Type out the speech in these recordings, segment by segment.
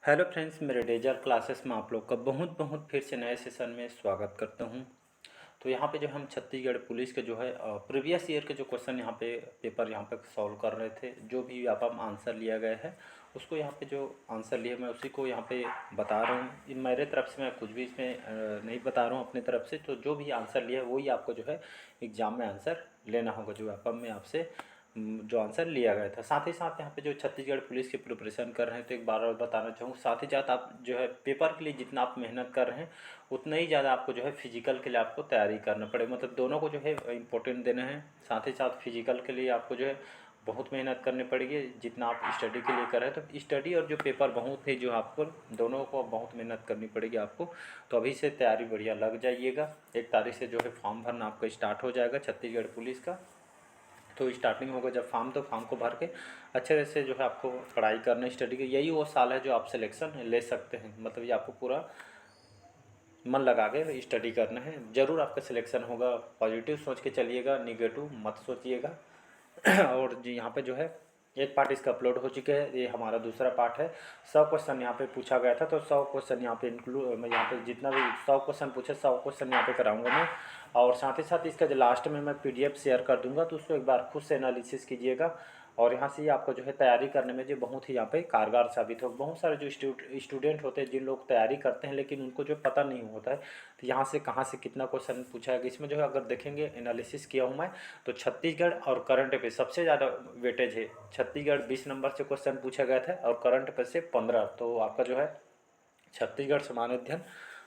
Hello friends, मेरे डेजर classes में आप लोग का बहुत बहुत फिर से नए सेशन में स्वागत करता हूं। तो यहाँ पे जो हम छत्तीसगढ़ पुलिस के जो है प्रीवियस ईयर के जो क्वेश्चन यहाँ पे पेपर यहाँ पे सॉल्व कर रहे थे, जो भी यहाँ पर आंसर लिया गया है उसको यहाँ पे जो आंसर लिए मैं उसी को यहाँ पे बता रहा हूँ। मेरे तरफ से मैं कुछ भी इसमें नहीं बता रहा हूँ अपनी तरफ से। तो जो भी आंसर लिया है वही आपको जो है एग्ज़ाम में आंसर लेना होगा, जो यहाँ पर मैं आपसे जो आंसर लिया गया था। साथ ही साथ यहाँ पे जो छत्तीसगढ़ पुलिस की प्रिपरेशन कर रहे हैं तो एक बार और बताना चाहूँ, साथ ही साथ आप जो है पेपर के लिए जितना आप मेहनत कर रहे हैं उतना ही ज़्यादा आपको जो है फिजिकल के लिए आपको तैयारी करना पड़ेगा। मतलब दोनों को जो है इम्पोर्टेंट देना है। साथ ही साथ फिजिकल के लिए आपको जो है बहुत मेहनत करनी पड़ेगी जितना आप स्टडी के लिए कर रहे हैं। तो स्टडी और जो पेपर बहुत ही जो आपको दोनों को बहुत मेहनत करनी पड़ेगी आपको। तो अभी से तैयारी बढ़िया लग जाइएगा। 1 तारीख से जो है फॉर्म भरना आपका स्टार्ट हो जाएगा छत्तीसगढ़ पुलिस का। तो स्टार्टिंग होगा जब फॉर्म, तो फॉर्म को भर के अच्छे से जो है आपको पढ़ाई करना स्टडी की। यही वो साल है जो आप सिलेक्शन ले सकते हैं। मतलब ये आपको पूरा मन लगा के स्टडी करना है, ज़रूर आपका सिलेक्शन होगा। पॉजिटिव सोच के चलिएगा, निगेटिव मत सोचिएगा। और जी यहाँ पे जो है एक पार्ट इसका अपलोड हो चुका है, ये हमारा दूसरा पार्ट है। 100 क्वेश्चन यहाँ पे पूछा गया था, तो 100 क्वेश्चन यहाँ पे इंक्लूड, मैं यहाँ पे जितना भी 100 क्वेश्चन पूछे 100 क्वेश्चन यहाँ पे कराऊंगा मैं। और साथ ही साथ इसका जो लास्ट में मैं पीडीएफ शेयर कर दूंगा, तो उसको एक बार खुद से एनालिसिस कीजिएगा। और यहाँ से ही आपको जो है तैयारी करने में जो बहुत ही यहाँ पे कारगर साबित हो। बहुत सारे जो स्टूडेंट होते हैं, जिन लोग तैयारी करते हैं लेकिन उनको जो पता नहीं होता है तो यहाँ से कहाँ से कितना क्वेश्चन पूछा है, इसमें जो है अगर देखेंगे एनालिसिस किया हूँ मैं, तो छत्तीसगढ़ और करंट पे सबसे ज़्यादा वेटेज है। छत्तीसगढ़ 20 नंबर से क्वेश्चन पूछा गया था और करंट पे से 15। तो आपका जो है छत्तीसगढ़ सामान्य अध्ययन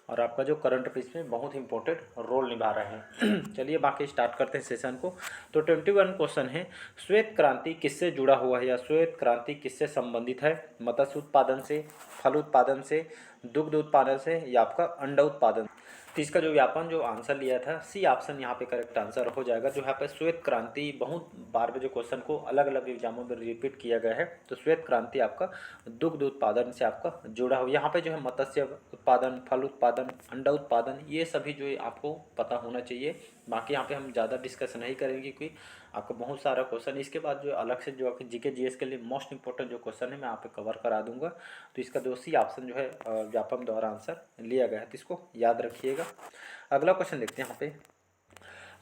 और आपका जो करंट अफेयर्स में बहुत इंपॉर्टेंट रोल निभा रहे हैं। चलिए बाकी स्टार्ट करते हैं सेशन को। तो 21 क्वेश्चन है, श्वेत क्रांति किससे जुड़ा हुआ है या श्वेत क्रांति किससे संबंधित है? मत्स्य उत्पादन से, फल उत्पादन से, दुग्ध उत्पादन से या आपका अंडा उत्पादन। तो इसका जो व्यापन जो आंसर लिया था सी ऑप्शन यहाँ पे करेक्ट आंसर हो जाएगा। जो यहाँ पे श्वेत क्रांति बहुत बार में जो क्वेश्चन को अलग अलग एग्जामों में रिपीट किया गया है, तो श्वेत क्रांति आपका दुग्ध उत्पादन से आपका जुड़ा हो। यहाँ पे जो है मत्स्य उत्पादन, फल उत्पादन, अंडा उत्पादन, ये सभी जो आपको पता होना चाहिए। बाकी यहाँ पे हम ज़्यादा डिस्कस नहीं करेंगे क्योंकि आपको बहुत सारा क्वेश्चन इसके बाद जो अलग से जो जीके जीएस के लिए मोस्ट इंपॉर्टेंट जो क्वेश्चन है मैं यहाँ पे कवर करा दूंगा। तो इसका दोषी ऑप्शन जो है व्यापम द्वारा आंसर लिया गया है, तो इसको याद रखिएगा। अगला क्वेश्चन देखते हैं यहाँ पे।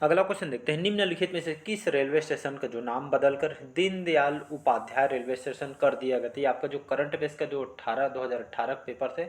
अगला क्वेश्चन देखते हैं, निम्नलिखित में से किस रेलवे स्टेशन का जो नाम बदलकर दीनदयाल उपाध्याय रेलवे स्टेशन कर दिया गया था? ये आपका जो करंट अफेयर्स का जो 2018 पेपर थे,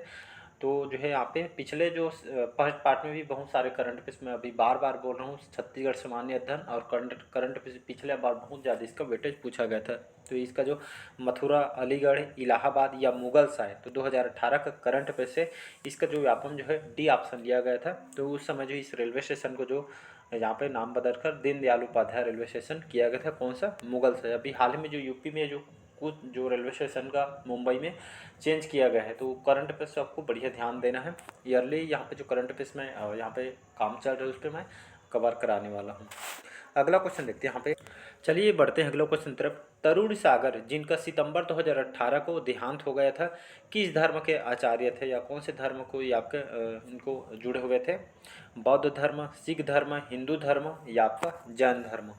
तो जो है यहाँ पे पिछले जो फर्स्ट पार्ट में भी बहुत सारे करंट अफेयर्स में अभी बार बार बोल रहा हूँ, छत्तीसगढ़ सामान्य अध्ययन और करंट अफेयर्स पिछले बार बहुत ज़्यादा इसका वेटेज पूछा गया था। तो इसका जो मथुरा, अलीगढ़, इलाहाबाद या मुगल साय, तो 2018 का करंट अफेयर्स है। इसका जो व्यापम जो है डी ऑप्शन लिया गया था। तो उस समय जो इस रेलवे स्टेशन को जो यहाँ पे नाम बदलकर दीनदयाल उपाध्याय रेलवे स्टेशन किया गया था, कौन सा? मुगल से। अभी हाल ही में जो यूपी में जो कुछ जो रेलवे स्टेशन का मुंबई में चेंज किया गया है, तो करंट अफेयर्स आपको बढ़िया ध्यान देना है। ईयरली यहाँ पे जो करंट अफेयर्स में यहाँ पे काम चल रहा है उस पर मैं कवर कराने वाला हूँ। अगला क्वेश्चन देखते हैं यहाँ पे। चलिए बढ़ते हैं अगला क्वेश्चन तरफ। तरुण सागर, जिनका सितंबर 2018 को देहांत हो गया था, किस धर्म के आचार्य थे या कौन से धर्म को ये आपके इनको जुड़े हुए थे? बौद्ध धर्म, सिख धर्म, हिंदू धर्म या आपका जैन धर्म।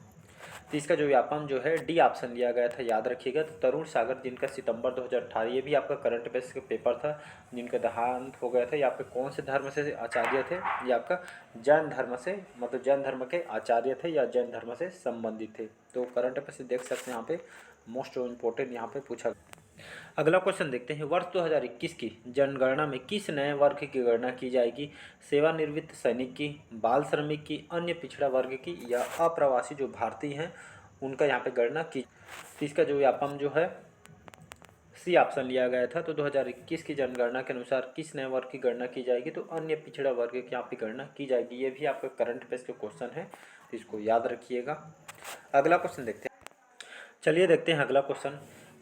तो इसका जो व्यापम जो है डी ऑप्शन लिया गया था, याद रखिएगा। तो तरुण सागर, जिनका सितंबर 2018, ये भी आपका करंट अफेयर्स का पेपर था, जिनका देहांत हो गया था, ये आपके कौन से धर्म से आचार्य थे? ये आपका जैन धर्म से, मतलब जैन धर्म के आचार्य थे या जैन धर्म से संबंधित थे। तो करंट अफेयर्स देख सकते हैं यहाँ पे मोस्ट इम्पोर्टेंट यहाँ पे पूछा। अगला क्वेश्चन देखते हैं, वर्ष 2021 की जनगणना में किस नए वर्ग की गणना की जाएगी? सेवानिवृत्त सैनिक की, बाल श्रमिक की, अन्य पिछड़ा वर्ग की या अप्रवासी जो भारतीय हैं उनका यहाँ पे गणना की। तो इसका जो व्यापम जो है सी ऑप्शन लिया गया था। तो 2021 की जनगणना के अनुसार किस नए वर्ग की गणना की जाएगी? तो अन्य पिछड़ा वर्ग की यहाँ पे गणना की जाएगी। ये भी आपका करंट अफेयर्स के क्वेश्चन है, तो इसको याद रखिएगा। अगला क्वेश्चन देखते हैं। चलिए देखते हैं अगला क्वेश्चन।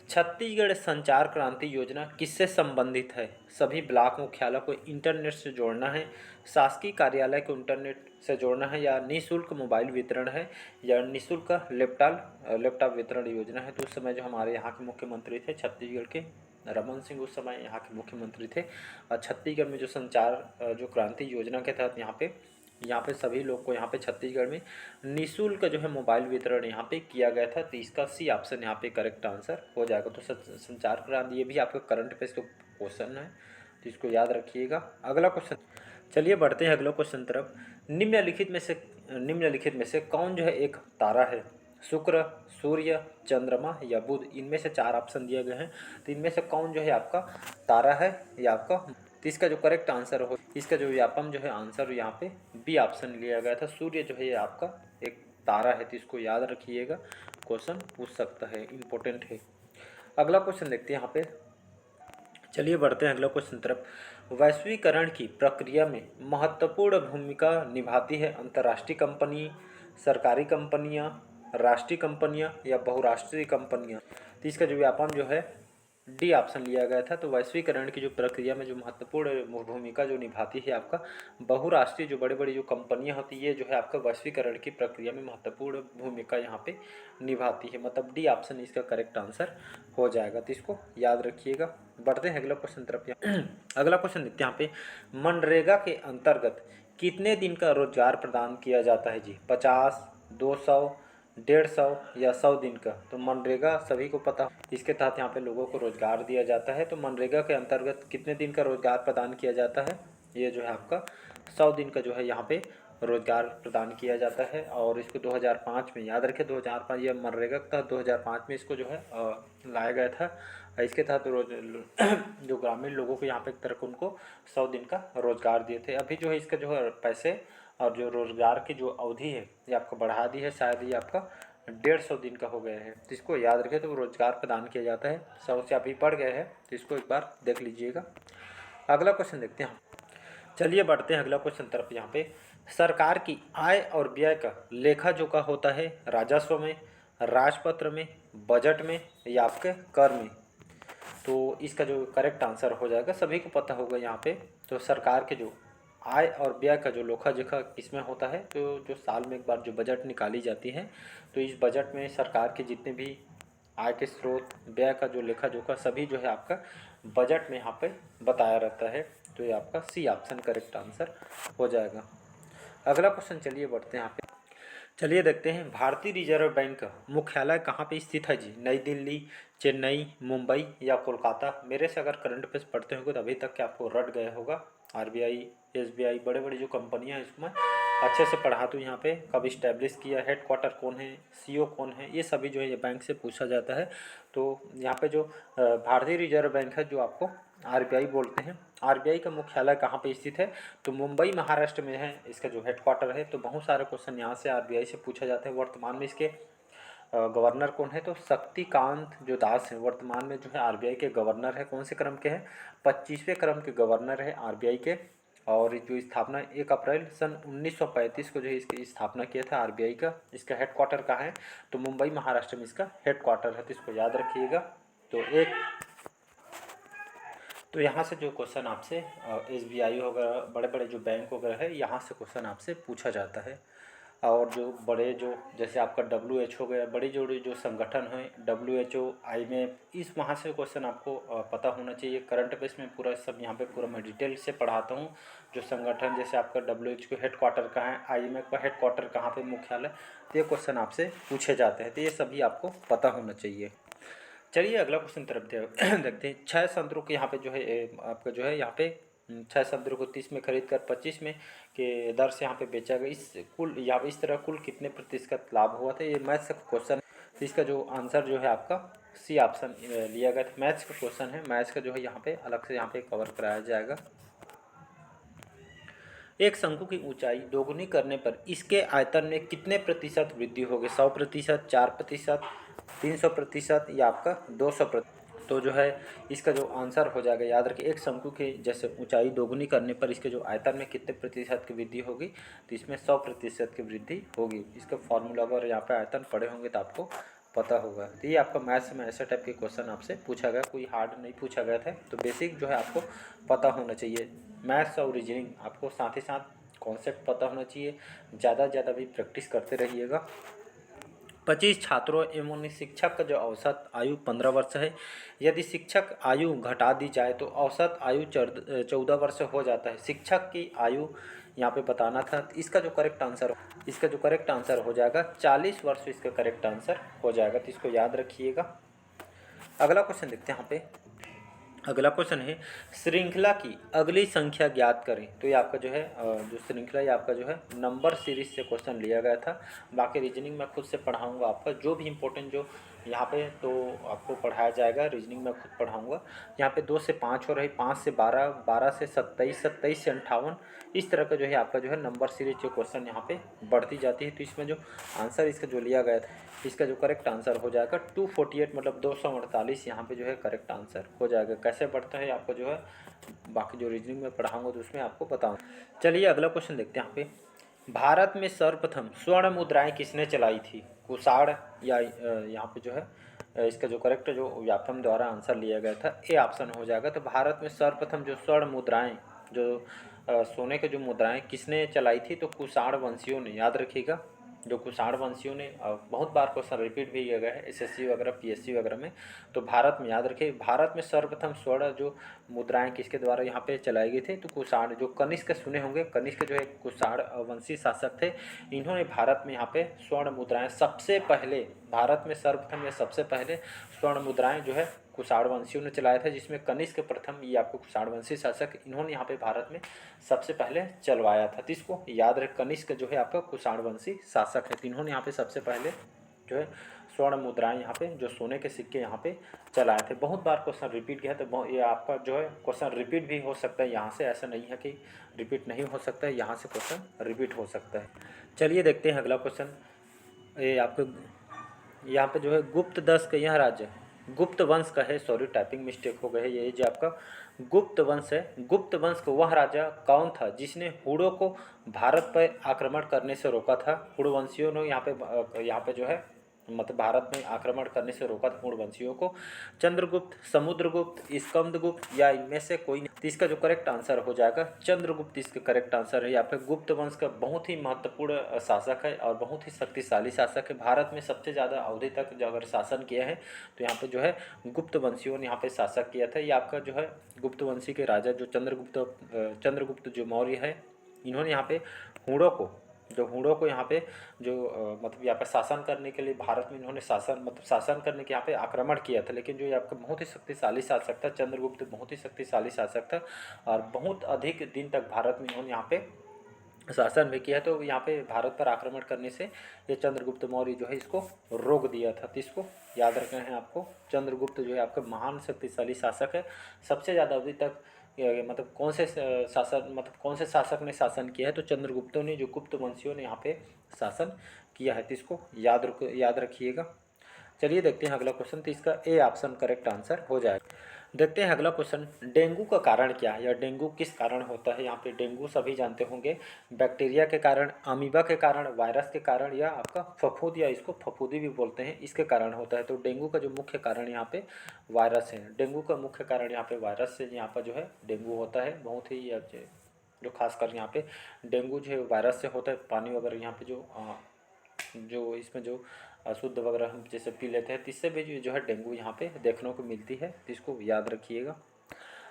छत्तीसगढ़ संचार क्रांति योजना किससे संबंधित है? सभी ब्लॉक मुख्यालय को इंटरनेट से जोड़ना है, शासकीय कार्यालय को इंटरनेट से जोड़ना है या निःशुल्क मोबाइल वितरण है या निःशुल्क लैपटॉप वितरण योजना है। तो उस समय जो हमारे यहाँ के मुख्यमंत्री थे छत्तीसगढ़ के, रमन सिंह उस समय यहाँ के मुख्यमंत्री थे। और छत्तीसगढ़ में जो संचार जो क्रांति योजना के तहत यहाँ पे यहाँ पे सभी लोग को यहाँ पे छत्तीसगढ़ में निःशुल्क जो है मोबाइल वितरण यहाँ पे किया गया था। तो इसका सी ऑप्शन यहाँ पे करेक्ट आंसर हो जाएगा। तो संचार क्रांति, ये भी आपका करंट अफेयर्स का क्वेश्चन है, तो इसको याद रखिएगा। अगला क्वेश्चन, चलिए बढ़ते हैं अगला क्वेश्चन तरफ। निम्नलिखित में से कौन जो है एक तारा है? शुक्र, सूर्य, चंद्रमा या बुध? इनमें से 4 ऑप्शन दिए गए हैं। तो इनमें से कौन जो है आपका तारा है या आपका? तो इसका जो करेक्ट आंसर हो, इसका जो व्यापम जो है आंसर यहाँ पे बी ऑप्शन लिया गया था। सूर्य जो है ये आपका एक तारा है, तो इसको याद रखिएगा, क्वेश्चन पूछ सकता है, इम्पोर्टेंट है। अगला क्वेश्चन देखते हैं यहाँ पे। चलिए बढ़ते हैं अगला क्वेश्चन तरफ। वैश्वीकरण की प्रक्रिया में महत्वपूर्ण भूमिका निभाती है अंतर्राष्ट्रीय कंपनी, सरकारी कंपनियां, राष्ट्रीय कंपनियां या बहुराष्ट्रीय कंपनियां? तो इसका जो व्यापम जो है डी ऑप्शन लिया गया था। तो वैश्वीकरण की जो प्रक्रिया में जो महत्वपूर्ण भूमिका जो निभाती है आपका बहुराष्ट्रीय, जो बड़ी बड़ी जो कंपनियां होती है, ये जो है आपका वैश्वीकरण की प्रक्रिया में महत्वपूर्ण भूमिका यहाँ पे निभाती है। मतलब डी ऑप्शन इसका करेक्ट आंसर हो जाएगा, तो इसको याद रखिएगा। बढ़ते हैं अगला क्वेश्चन तरफ। अगला क्वेश्चन देखते हैं यहाँ पे। मनरेगा के अंतर्गत कितने दिन का रोजगार प्रदान किया जाता है जी? 50, 200, 150 या 100 दिन का? तो मनरेगा सभी को पता, इसके तहत यहाँ पे लोगों को रोजगार दिया जाता है। तो मनरेगा के अंतर्गत कितने दिन का रोजगार प्रदान किया जाता है? ये जो है आपका 100 दिन का जो है यहाँ पे रोजगार प्रदान किया जाता है। और इसको 2005 में, याद रखें 2005, ये मनरेगा के तहत 2005 में इसको जो है लाया गया था। इसके तहत जो ग्रामीण लोगों को यहाँ पे एक तरह को उनको 100 दिन का रोजगार दिए थे। अभी जो है इसका जो है पैसे और जो रोजगार की जो अवधि है ये आपको बढ़ा दी है, शायद ये आपका 150 दिन का हो गया है। तो इसको याद रखें, तो रोजगार प्रदान किया जाता है। 100 से अभी बढ़ गए हैं, तो इसको एक बार देख लीजिएगा। अगला क्वेश्चन देखते हैं। चलिए बढ़ते हैं अगला क्वेश्चन तरफ। यहाँ पे सरकार की आय और व्यय का लेखा जोखा होता है राजस्व में, राजपत्र में, बजट में या आपके कर में? तो इसका जो करेक्ट आंसर हो जाएगा, सभी को पता होगा यहाँ पे। तो सरकार के जो आय और व्यय का जो लेखा जोखा किसमें होता है? तो जो साल में एक बार जो बजट निकाली जाती है, तो इस बजट में सरकार के जितने भी आय के स्रोत, व्यय का जो लेखा जोखा, सभी जो है आपका बजट में यहाँ पे बताया रहता है। तो ये आपका सी ऑप्शन करेक्ट आंसर हो जाएगा। अगला क्वेश्चन, चलिए बढ़ते हैं यहाँ पे। चलिए देखते हैं, भारतीय रिजर्व बैंक का मुख्यालय कहाँ पे स्थित है जी? नई दिल्ली, चेन्नई, मुंबई या कोलकाता? मेरे से अगर करंट अफेयर्स पढ़ते होंगे तो अभी तक के आपको रट गया होगा। आरबीआई, एसबीआई, बड़े बड़े जो कंपनियां हैं इसमें अच्छे से पढ़ा दूँ। यहाँ पे कब इस्टेब्लिश किया, हेडक्वार्टर कौन है, सीईओ कौन है, ये सभी जो है ये बैंक से पूछा जाता है। तो यहाँ पे जो भारतीय रिजर्व बैंक है, जो आपको आरबीआई बोलते हैं, आरबीआई का मुख्यालय कहाँ पे स्थित है? तो मुंबई महाराष्ट्र में है इसका जो हेडक्वार्टर है। तो बहुत सारे क्वेश्चन यहाँ से आरबीआई से पूछा जाता है। वर्तमान में इसके गवर्नर कौन है? तो शक्तिकांत जो दास है वर्तमान में जो है आरबीआई के गवर्नर है। कौन से क्रम के हैं? 25वें क्रम के गवर्नर है आरबीआई के। और जो स्थापना 1 अप्रैल सन 1935 को जो है इसकी स्थापना किया था आरबीआई का। इसका हेडक्वार्टर कहाँ है? तो मुंबई महाराष्ट्र में इसका हेडक्वार्टर है, तो इसको याद रखिएगा। तो यहाँ से जो क्वेश्चन आपसे एसबीआई वगैरह, बड़े बड़े जो बैंक वगैरह है, यहाँ से क्वेश्चन आपसे पूछा जाता है। और जो बड़े जो जैसे आपका WHO गया, बड़ी जो संगठन है WHO, IMF, इस वहाँ से क्वेश्चन आपको पता होना चाहिए। करंट अफेयर्स में पूरा सब यहाँ पे पूरा मैं डिटेल से पढ़ाता हूँ। जो संगठन जैसे आपका WHO हेडक्वार्टर कहाँ है, IMF का हेडक्वार्टर कहाँ पे मुख्यालय, तो ये क्वेश्चन आपसे पूछे जाते हैं। तो ये सभी आपको पता होना चाहिए। चलिए अगला क्वेश्चन तरफ देखते हैं। 6 संतरों के यहाँ पे जो है आपका जो है यहाँ पे 6 संतरों को 30 में खरीद कर 25 में के दर से यहाँ पे बेचा गया। इस तरह कुल कितने प्रतिशत लाभ हुआ था? ये मैथ्स का क्वेश्चन। तो इसका जो आंसर जो है आपका सी ऑप्शन लिया गया था। मैथ्स का क्वेश्चन है, मैथ्स का जो है यहाँ पे अलग से यहाँ पे कवर कराया जाएगा। एक शंकु की ऊंचाई दोगुनी करने पर इसके आयतन में कितने प्रतिशत वृद्धि होगी? 100%, 4%, 300% या आपका 200%? तो जो है इसका जो आंसर हो जाएगा, याद रखिए, एक शंकु की जैसे ऊंचाई दोगुनी करने पर इसके जो आयतन में कितने प्रतिशत की वृद्धि होगी? तो इसमें 100% की वृद्धि होगी। इसका फॉर्मूला अगर यहाँ पे आयतन पढ़े होंगे तो आपको पता होगा। तो ये आपका मैथ्स में ऐसे टाइप के क्वेश्चन आपसे पूछा गया, कोई हार्ड नहीं पूछा गया था। तो बेसिक जो है आपको पता होना चाहिए। मैथ्स और रीजनिंग आपको साथ ही साथ कॉन्सेप्ट पता होना चाहिए। ज़्यादा से ज़्यादा भी प्रैक्टिस करते रहिएगा। 25 छात्रों एवं शिक्षक का जो औसत आयु 15 वर्ष है। यदि शिक्षक आयु घटा दी जाए तो औसत आयु 14 वर्ष हो जाता है। शिक्षक की आयु यहाँ पे बताना था। तो इसका जो करेक्ट आंसर हो जाएगा 40 वर्ष, इसका करेक्ट आंसर हो जाएगा। तो इसको याद रखिएगा। अगला क्वेश्चन देखते हैं यहाँ पे। अगला क्वेश्चन है श्रृंखला की अगली संख्या ज्ञात करें। तो ये आपका जो है जो श्रृंखला ये आपका जो है नंबर सीरीज से क्वेश्चन लिया गया था। बाकी रीजनिंग मैं खुद से पढ़ाऊंगा आपका, जो भी इंपॉर्टेंट जो यहाँ पे तो आपको पढ़ाया जाएगा। रीजनिंग मैं खुद पढ़ाऊंगा। यहाँ पे 2 से 5 हो रही, 5 से 12, 12 से 27, 27 से 58, इस तरह का जो है आपका जो है नंबर सीरीज जो क्वेश्चन यहाँ पे बढ़ती जाती है। तो इसमें जो आंसर इसका जो लिया गया था, इसका जो करेक्ट आंसर हो जाएगा 248, मतलब 248 यहाँ पे जो है करेक्ट आंसर हो जाएगा। कैसे बढ़ता है आपको जो है बाकी जो रीजनिंग में पढ़ाऊंगा तो उसमें आपको बताऊंगा। चलिए अगला क्वेश्चन देखते हैं। यहाँ पे भारत में सर्वप्रथम स्वर्ण मुद्राएं किसने चलाई थी? कुषाण या यहाँ पे जो है इसका जो करेक्ट जो व्यापम द्वारा आंसर लिया गया था, ए ऑप्शन हो जाएगा। तो भारत में सर्वप्रथम जो स्वर्ण मुद्राएं जो सोने के जो मुद्राएं किसने चलाई थी? तो कुषाण वंशियों ने, याद रखिएगा। जो कुषाण वंशियों ने बहुत बार क्वेश्चन रिपीट भी किया गया है एसएससी वगैरह पीएससी वगैरह में। तो भारत में याद रखिए, भारत में सर्वप्रथम स्वर्ण जो मुद्राएं किसके द्वारा यहाँ पे चलाई गई थी? तो कुषाण, जो कनिष्क सुने होंगे, कनिष्क जो है कुषाण वंशी शासक थे। इन्होंने भारत में यहाँ पे स्वर्ण मुद्राएं सबसे पहले, भारत में सर्वप्रथम या सबसे पहले स्वर्ण मुद्राएं जो है कुषाण वंशियों ने चलाया था, जिसमें कनिष्क प्रथम, ये आपको कुषाण वंशी शासक, इन्होंने यहाँ पे भारत में सबसे पहले चलवाया था। तो इसको याद रख, कनिष्क जो है आपका कुषाण वंशी शासक है। तो इन्होंने यहाँ पे सबसे पहले जो है स्वर्ण मुद्राएं यहाँ पे जो सोने के सिक्के यहाँ पे चलाए थे। बहुत बार क्वेश्चन रिपीट किया है, तो ये आपका जो है क्वेश्चन रिपीट भी हो सकता है यहाँ से, ऐसा नहीं है कि रिपीट नहीं हो सकता है, यहाँ से क्वेश्चन रिपीट हो सकता है। चलिए देखते हैं अगला क्वेश्चन। ये आपको यहाँ पे जो है गुप्त दस का यह राज्य गुप्त वंश का है, सॉरी टाइपिंग मिस्टेक हो गई है। ये जो आपका गुप्त वंश है, गुप्त वंश का वह राजा कौन था जिसने हुड़ों को भारत पर आक्रमण करने से रोका था? हुड़वंशियों ने यहाँ पे जो है मतलब भारत में आक्रमण करने से रोका था हुड़वंशियों को। चंद्रगुप्त, समुद्रगुप्त, स्कंदगुप्त या इनमें से कोई नहीं? तो इसका जो करेक्ट आंसर हो जाएगा चंद्रगुप्त, इसका करेक्ट आंसर है। यहाँ पे गुप्त वंश का बहुत ही महत्वपूर्ण शासक है और बहुत ही शक्तिशाली शासक है। भारत में सबसे ज़्यादा अवधि तक जो अगर शासन किया है तो यहाँ पे जो है गुप्त वंशियों ने यहाँ पे शासक किया था। ये आपका जो है गुप्त वंशी के राजा जो चंद्रगुप्त जो मौर्य है, इन्होंने यहाँ पे हुड़ों को यहाँ पे जो मतलब यहाँ पे शासन करने के लिए भारत में इन्होंने शासन करने के यहाँ पे आक्रमण किया था। लेकिन जो ये आपका बहुत ही शक्तिशाली शासक था, चंद्रगुप्त बहुत ही शक्तिशाली शासक था और बहुत अधिक दिन तक भारत में इन्होंने यहाँ पे शासन भी किया। तो यहाँ पे भारत पर आक्रमण करने से ये चंद्रगुप्त मौर्य जो है इसको रोक दिया था। तो इसको याद रखना है आपको। चंद्रगुप्त जो है आपका महान शक्तिशाली शासक है। सबसे ज़्यादा अवधि तक मतलब कौन से शासक ने शासन किया है? तो चंद्रगुप्तों ने, जो गुप्त वंशियों ने यहाँ पे शासन किया है। तो इसको याद रखिएगा। चलिए देखते हैं अगला क्वेश्चन। तो इसका ए ऑप्शन करेक्ट आंसर हो जाएगा। देखते हैं अगला क्वेश्चन। डेंगू का कारण क्या है या डेंगू किस कारण होता है? यहाँ पे डेंगू सभी जानते होंगे, बैक्टीरिया के कारण, अमीबा के कारण, वायरस के कारण या आपका फफूंद या इसको फफूंदी भी बोलते हैं, इसके कारण होता है। तो डेंगू का जो मुख्य कारण यहाँ पे वायरस है। डेंगू का मुख्य कारण यहाँ पे वायरस से यहाँ पर जो है डेंगू होता है। बहुत ही जो खासकर यहाँ पे डेंगू जो है वायरस से होता है। पानी वगैरह यहाँ पे जो इसमें जो अशुद्ध वगैरह हम जैसे पी लेते हैं, तो इससे भी जो है डेंगू यहाँ पे देखने को मिलती है। तो इसको याद रखिएगा।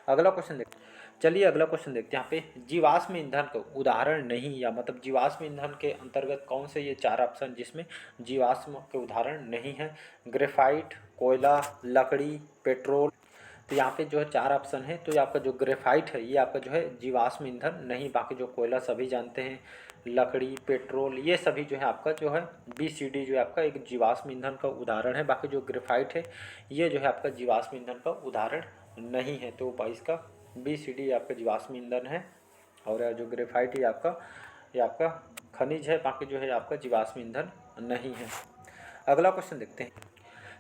अगला क्वेश्चन देखते हैं। चलिए अगला क्वेश्चन देखते हैं। यहाँ पे जीवाश्म ईंधन का उदाहरण नहीं, या मतलब जीवाश्म ईंधन के अंतर्गत कौन से ये 4 ऑप्शन जिसमें जीवाश्म के उदाहरण नहीं है? ग्रेफाइट, कोयला, लकड़ी, पेट्रोल। तो यहाँ पे जो है 4 ऑप्शन है। तो ये आपका जो ग्रेफाइट है ये आपका जो है जीवाश्म ईंधन नहीं। बाकी जो कोयला सभी जानते हैं, लकड़ी, पेट्रोल, ये सभी जो है आपका जो है BCD जो है आपका एक जीवाश्म ईंधन का उदाहरण है। बाकी जो ग्रेफाइट है ये जो है आपका जीवाश्म ईंधन का उदाहरण नहीं है। तो इसका BCD आपका जीवाश्म ईंधन है और जो ग्रेफाइट ये आपका खनिज है। बाकी जो है आपका जीवाश्म ईंधन नहीं है। अगला क्वेश्चन देखते हैं।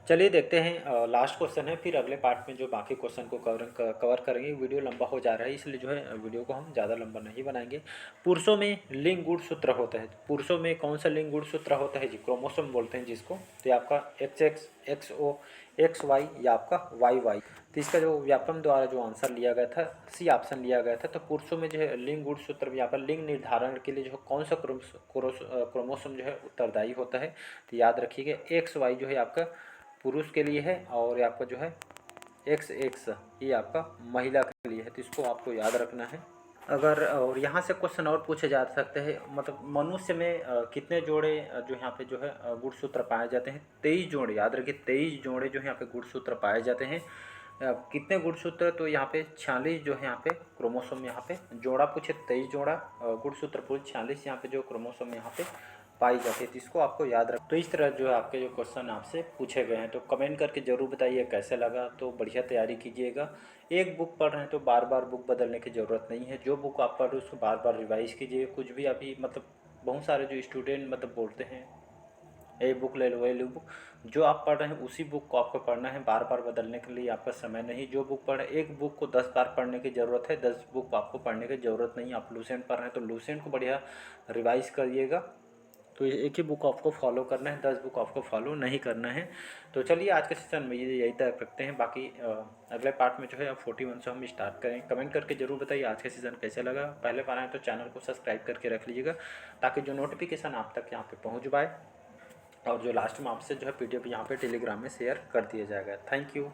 चलिए देखते हैं लास्ट क्वेश्चन है, फिर अगले पार्ट में जो बाकी क्वेश्चन को कवर करेंगे। वीडियो लंबा हो जा रहा है इसलिए जो है वीडियो को हम ज़्यादा लंबा नहीं बनाएंगे। पुरुषों में लिंग गुणसूत्र होता है। पुरुषों में कौन सा लिंग गुणसूत्र होता है जी? क्रोमोसोम बोलते हैं जिसको। तो ये आपका XX, XO, XY या आपका YY। तो इसका जो व्यापम द्वारा जो आंसर लिया गया था, C ऑप्शन लिया गया था। तो पुरुषों में जो है लिंग गुणसूत्र यहाँ पर लिंग निर्धारण के लिए जो कौन सा क्रोमोसोम जो है उत्तरदायी होता है? तो याद रखिएगा XY जो है आपका पुरुष के लिए है और ये आपका जो है XX ये आपका महिला के लिए है। तो इसको आपको याद रखना है। अगर और यहाँ से क्वेश्चन और पूछे जा सकते हैं, मतलब मनुष्य में कितने जोड़े जो यहाँ पे जो है गुणसूत्र पाए जाते हैं? 23 जोड़े, याद रखिए 23 जोड़े जो है यहाँ पे गुणसूत्र पाए जाते हैं। कितने गुणसूत्र? तो यहाँ पे 46 जो है यहाँ पे क्रोमोसोम, यहाँ पे जोड़ा पूछे 23 जोड़ा, गुणसूत्र पूरे 46 यहाँ पे जो क्रोमोसोम यहाँ पे पाई जाती है। तो इसको आपको याद रख। तो इस तरह जो है आपके जो क्वेश्चन आपसे पूछे गए हैं, तो कमेंट करके ज़रूर बताइए कैसे लगा। तो बढ़िया तैयारी कीजिएगा। एक बुक पढ़ रहे हैं तो बार बार बुक बदलने की ज़रूरत नहीं है। जो बुक आप पढ़ रहे हो उसको बार बार रिवाइज कीजिए। कुछ भी अभी मतलब बहुत सारे जो स्टूडेंट मतलब बोलते हैं ये बुक ले लो, वही लो बुक, जो आप पढ़ रहे हैं उसी बुक को आपको पढ़ना है। बार बार बदलने के लिए आपका समय नहीं। जो बुक पढ़े, एक बुक को 10 बार पढ़ने की ज़रूरत है, 10 बुक आपको पढ़ने की ज़रूरत नहीं। आप लूसेंट पढ़ रहे हैं तो लूसेंट को बढ़िया रिवाइज करिएगा। तो ये एक ही बुक आपको फॉलो करना है, 10 बुक आपको फॉलो नहीं करना है। तो चलिए आज के सेशन में यही तक रखते हैं। बाकी अगले पार्ट में जो है अब 41 से हम स्टार्ट करें। कमेंट करके ज़रूर बताइए आज का सेशन कैसे लगा। पहले बार आए तो चैनल को सब्सक्राइब करके रख लीजिएगा, ताकि जो नोटिफिकेशन आप तक यहाँ पे पहुँच पाए। और जो लास्ट में आपसे जो है PDF यहाँ पे टेलीग्राम में शेयर कर दिया जाएगा। Thank you.